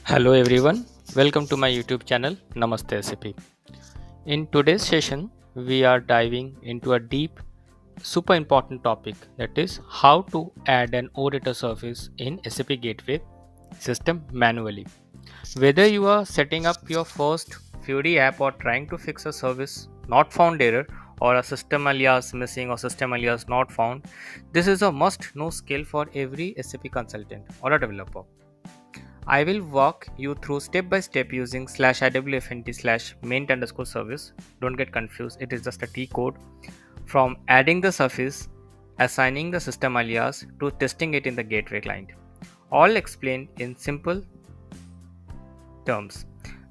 Hello everyone, welcome to my YouTube channel Namaste SAP. In today's session, we are diving into a deep, super important topic, that is how to add an OData service in SAP Gateway system manually. Whether you are setting up your first Fiori app or trying to fix a service not found error or a system alias missing or system alias not found, this is a must know skill for every SAP consultant or a developer. I will walk you through step by step using /IWFND /maint underscore service. Don't get confused, it is just a T code. From adding the service, assigning the system alias to testing it in the gateway client. All explained in simple terms.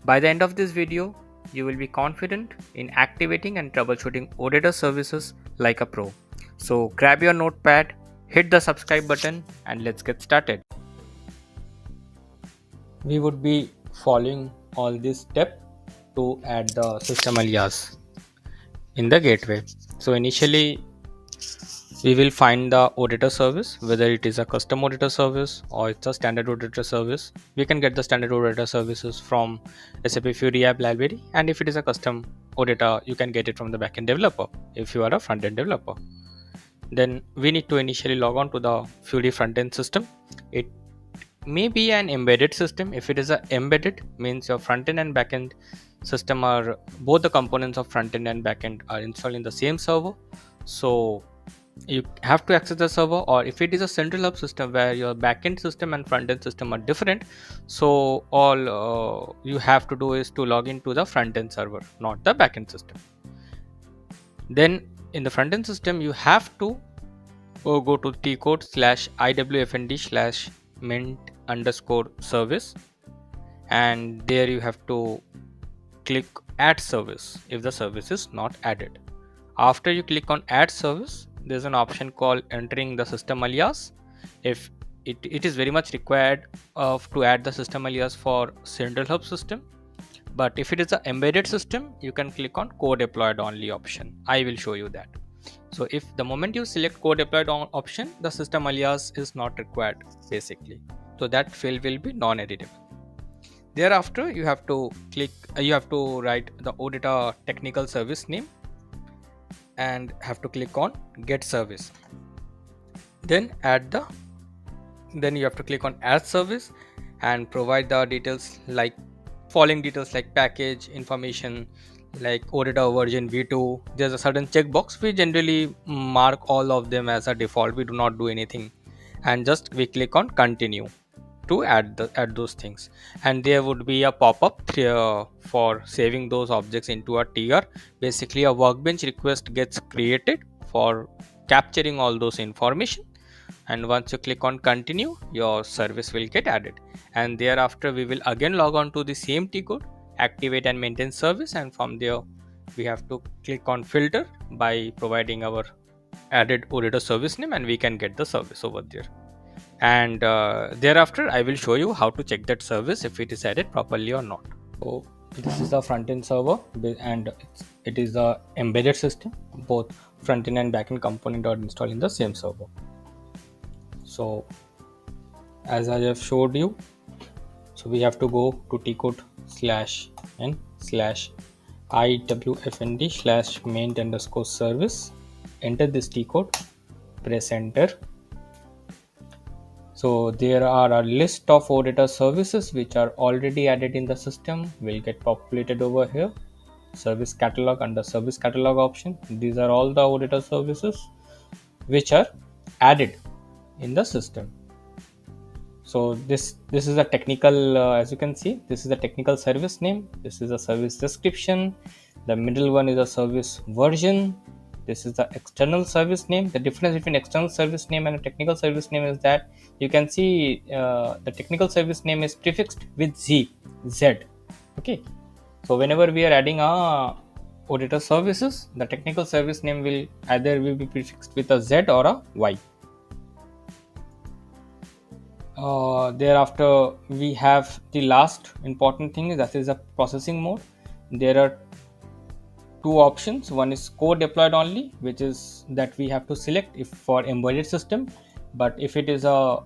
By the end of this video, you will be confident in activating and troubleshooting OData services like a pro. So grab your notepad, hit the subscribe button, and let's get started. We would be following all this step to add the system alias in the gateway. So initially we will find the OData service, whether it is a custom OData service or it's a standard OData service. We can get the standard OData services from SAP Fiori app library, and if it is a custom OData, you can get it from the backend developer if you are a front-end developer. Then we need to initially log on to the Fiori front-end system. It may be an embedded system. If it is a embedded, means your front-end and backend system are both the components of front-end and backend are installed in the same server. So you have to access the server, or if it is a central hub system where your backend system and front-end system are different, so all you have to do is to log into the front-end server, not the backend system. Then in the front-end system you have to go to tcode /IWFND /maint underscore service, and there you have to click add service if the service is not added. After you click on add service, there's an option called entering the system alias. If it is very much required to add the system alias for central hub system, but if it is an embedded system, you can click on co-deployed only option. I will show you that. So if the moment you select co-deployed option, the system alias is not required basically, so that field will be non-editable. Thereafter you have to write the OData technical service name and have to click on get service. Then you have to click on add service and provide the details like following details like package information, like OData version v2. There's a certain checkbox. We generally mark all of them as a default. We do not do anything, and just we click on continue to add those things, and there would be a pop-up for saving those objects into a tier. Basically a workbench request gets created for capturing all those information, and once you click on continue, your service will get added, and thereafter we will again log on to the same T code, activate and maintain service, and from there we have to click on filter by providing our added OData service name, and we can get the service over there. And thereafter I will show you how to check that service if it is added properly or not. So this is the front-end server, and it is the embedded system. Both front-end and back-end component are installed in the same server. So as I have showed you, so we have to go to tcode /n /IWFND /maint underscore service, enter this T code, press enter. So there are a list of OData services which are already added in the system, will get populated over here. Service catalog, under service catalog option, these are all the OData services which are added in the system. So this is a technical, as you can see, this is a technical service name, this is a service description, the middle one is a service version, this is the external service name. The difference between external service name and a technical service name is that you can see the technical service name is prefixed with Z. Okay, so whenever we are adding a OData services, the technical service name will either be prefixed with a Z or a Y. Thereafter we have the last important thing, that is a processing mode. There are two options. One is co-deployed only, which is that we have to select if for embedded system, but if it is a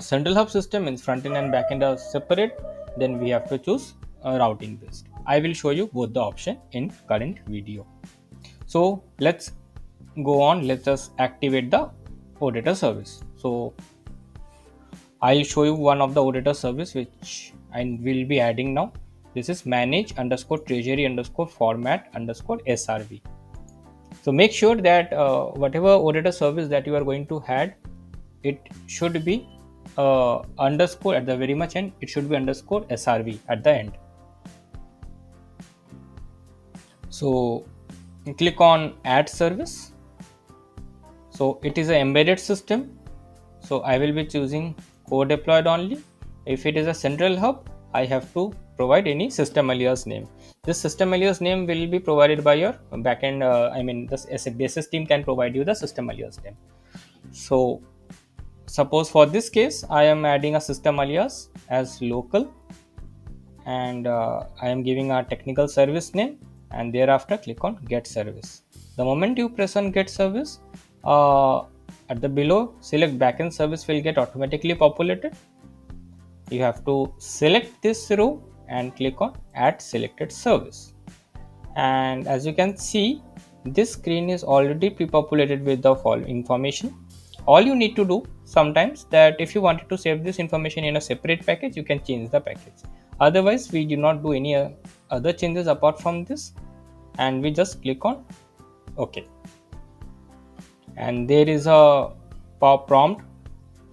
central hub system means front end and back end are separate, then we have to choose routing based. I will show you both the option in current video. So let's go on. Let us activate the OData service. So I'll show you one of the OData service which I will be adding now. This is manage underscore treasury underscore format underscore SRV. So make sure that whatever OData service that you are going to add, it should be underscore at the very much end. It should be underscore SRV at the end. So click on add service. So it is an embedded system. So I will be choosing co-deployed only. If it is a central hub, I have to provide any system alias name. This system alias name will be provided by your backend. The basis team can provide you the system alias name. So suppose for this case, I am adding a system alias as local, and I am giving a technical service name, and thereafter click on get service. The moment you press on get service, at the below select backend service will get automatically populated. You have to select this row and click on add selected service, and as you can see, this screen is already pre-populated with the following information. All you need to do sometimes that if you wanted to save this information in a separate package, you can change the package. Otherwise, we do not do any other changes apart from this, and we just click on OK. And there is a prompt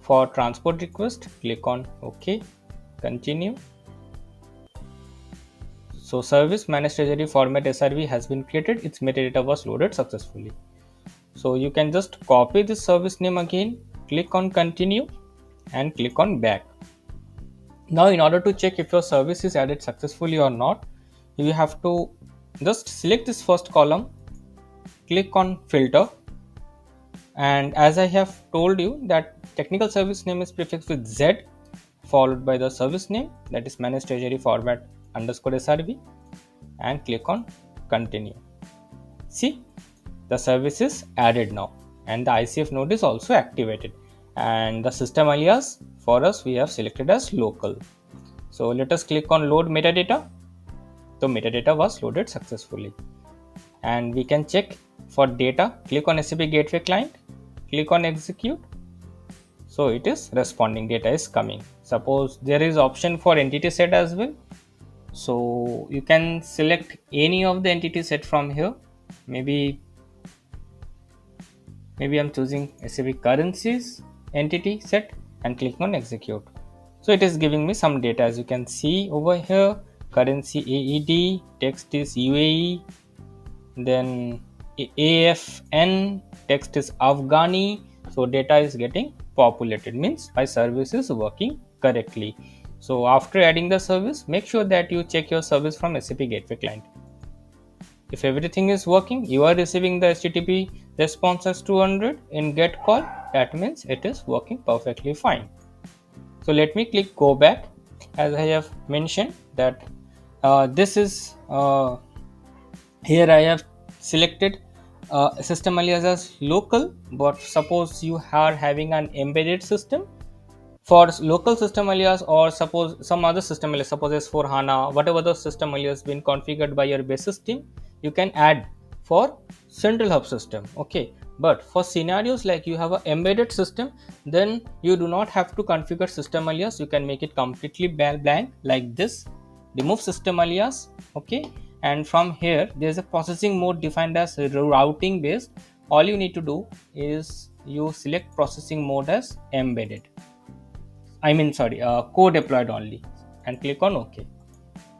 for transport request. Click on OK, continue. So service managed treasury format SRV has been created. Its metadata was loaded successfully. So you can just copy this service name again, click on continue and click on back. Now in order to check if your service is added successfully or not, you have to just select this first column, click on filter, and as I have told you that technical service name is prefixed with Z followed by the service name, that is managed treasury format underscore SRV, and click on continue. See, the service is added now and the ICF node is also activated, and the system alias for us we have selected as local. So let us click on load metadata. So metadata was loaded successfully, and we can check for data. Click on SAP Gateway client, click on execute. So it is responding, data is coming. Suppose there is option for entity set as well, so you can select any of the entity set from here. Maybe I'm choosing SAP currencies entity set and click on execute. So it is giving me some data, as you can see over here. Currency AED, text is UAE, then AFN, text is Afghani. So data is getting populated, means my service is working correctly. So after adding the service, make sure that you check your service from SAP Gateway client. If everything is working, you are receiving the HTTP response as 200 in get call, that means it is working perfectly fine. So let me click go back. As I have mentioned that this is here I have selected system alias as local, but suppose you are having an embedded system, for local system alias, or suppose some other system alias, suppose S4 HANA, whatever the system alias been configured by your basis team, you can add for central hub system. Okay, but for scenarios like you have an embedded system, then you do not have to configure system alias. You can make it completely blank like this, remove system alias. Okay, and from here there is a processing mode defined as routing based. All you need to do is you select processing mode as embedded, co-deployed only, and click on OK.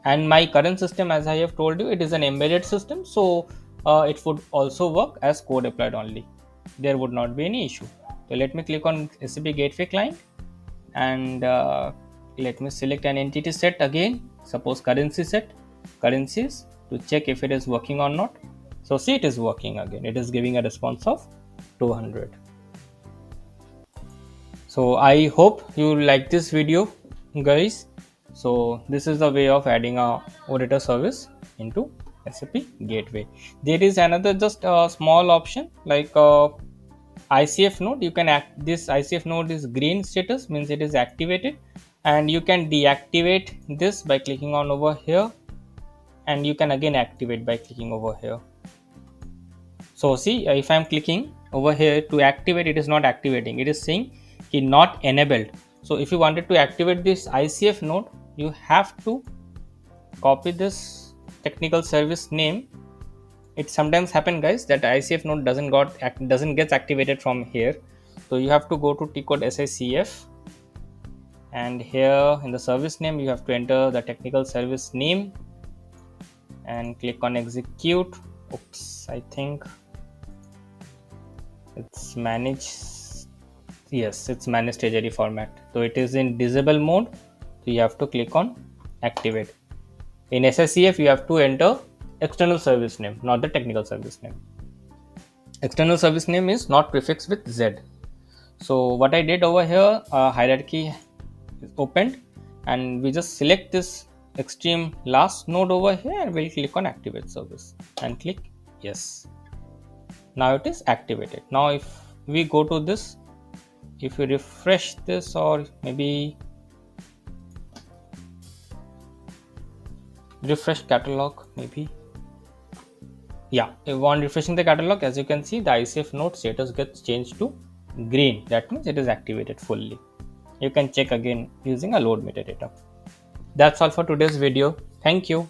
And my current system, as I have told you, it is an embedded system, so it would also work as co-deployed only. There would not be any issue. So let me click on SAP Gateway client, and let me select an entity set again, suppose currency set, currencies, to check if it is working or not. So see, it is working again. It is giving a response of 200. So I hope you like this video, guys. So this is the way of adding a OData service into SAP Gateway. There is another just a small option like ICF node, you can this ICF node is green status, means it is activated, and you can deactivate this by clicking on over here, and you can again activate by clicking over here. So see, if I am clicking over here to activate, it is not activating, it is saying not enabled. So if you wanted to activate this ICF node, you have to copy this technical service name. It sometimes happen, guys, that ICF node doesn't get activated from here. So you have to go to T-code SACF, and here in the service name you have to enter the technical service name and click on execute. Oops, I think it's manage. Yes, it's managed treasury format. So it is in disable mode. So you have to click on activate. In SACF, you have to enter external service name, not the technical service name. External service name is not prefixed with Z. So what I did over here, hierarchy is opened, and we just select this extreme last node over here, and we'll click on activate service and click yes. Now it is activated. Now if we go to this, if we refresh this, or maybe refresh catalog, maybe, yeah, if on refreshing the catalog, as you can see, the ICF node status gets changed to green. That means it is activated fully. You can check again using a load metadata. That's all for today's video. Thank you.